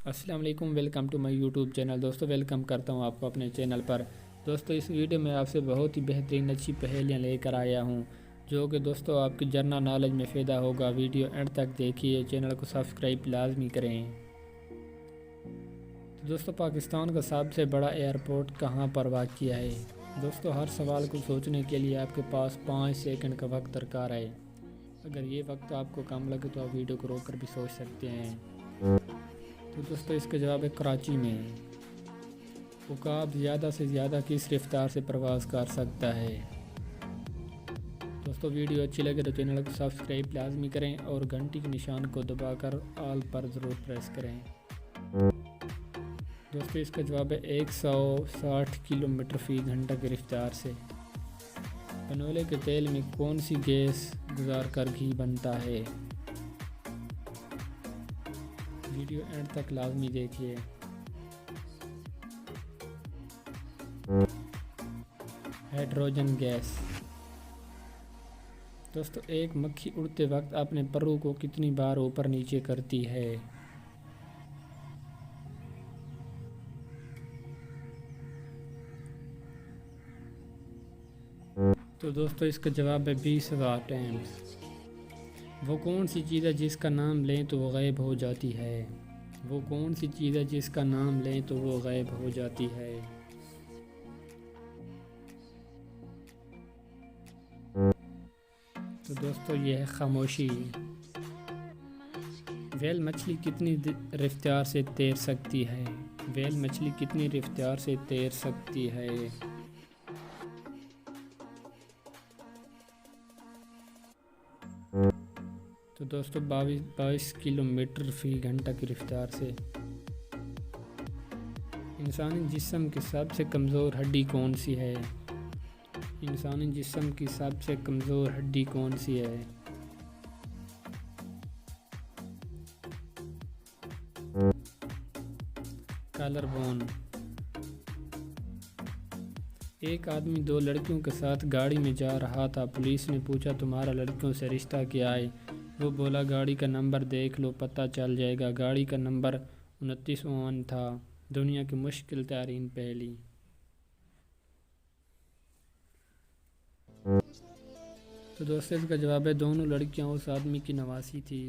السلام علیکم، welcome to my YouTube channel. دوستو ویلکم کرتا ہوں آپ کو اپنے چینل پر۔ دوستو اس ویڈیو میں آپ سے بہت ہی بہترین اچھی پہیلیاں لے کر آیا ہوں جو کہ دوستو آپ کی جنرل نالج میں فائدہ ہوگا۔ ویڈیو اینڈ تک دیکھیے، چینل کو سبسکرائب لازمی کریں۔ دوستو پاکستان کا سب سے بڑا ایئرپورٹ کہاں پر واقع ہے؟ دوستو ہر سوال کو سوچنے کے لیے آپ کے پاس 5 سیکنڈ کا وقت درکار ہے۔ اگر یہ وقت آپ کو کم لگے تو آپ ویڈیو کو روک کر بھی سوچ سکتے ہیں۔ تو دوستو اس کا جواب ہے کراچی میں۔ عقاب زیادہ سے زیادہ کس رفتار سے پرواز کر سکتا ہے؟ دوستو ویڈیو اچھی لگے تو چینل کو سبسکرائب لازمی کریں اور گھنٹی کے نشان کو دبا کر آل پر ضرور پریس کریں۔ دوستو اس کا جواب ہے 160 کلومیٹر فی گھنٹہ کی رفتار سے۔ کنولے کے تیل میں کون سی گیس گزار کر گھی بنتا ہے؟ ویڈیو اینڈ تک لازمی دیکھیے۔ Hydrogen gas. دوستو ایک مکھی اڑتے وقت اپنے پروں کو کتنی بار اوپر نیچے کرتی ہے؟ تو دوستو اس کا جواب ہے 20,000 ٹائمز۔ وہ کون سی چیز ہے جس کا نام لیں تو وہ غائب ہو جاتی ہے؟ وہ کون سی چیز ہے جس کا نام لیں تو وہ غائب ہو جاتی ہے؟ تو دوستو یہ ہے خاموشی۔ ویل مچھلی کتنی رفتار سے تیر سکتی ہے؟ ویل مچھلی کتنی رفتار سے تیر سکتی ہے؟ تو دوستو 22 کلومیٹر فی گھنٹہ کی رفتار سے۔ انسانی جسم کی سب سے کمزور ہڈی کون سی ہے؟ انسانی جسم کی سب سے کمزور ہڈی کون سی ہے؟ Collar bone. ایک آدمی 2 لڑکیوں کے ساتھ گاڑی میں جا رہا تھا۔ پولیس نے پوچھا تمہارا لڑکیوں سے رشتہ کیا ہے؟ وہ بولا گاڑی کا نمبر دیکھ لو پتہ چل جائے گا۔ گاڑی کا نمبر 29 تھا۔ دنیا کی مشکل ترین پہیلی۔ تو دوستو اس کا جواب ہے دونوں لڑکیاں اس آدمی کی نواسی تھی۔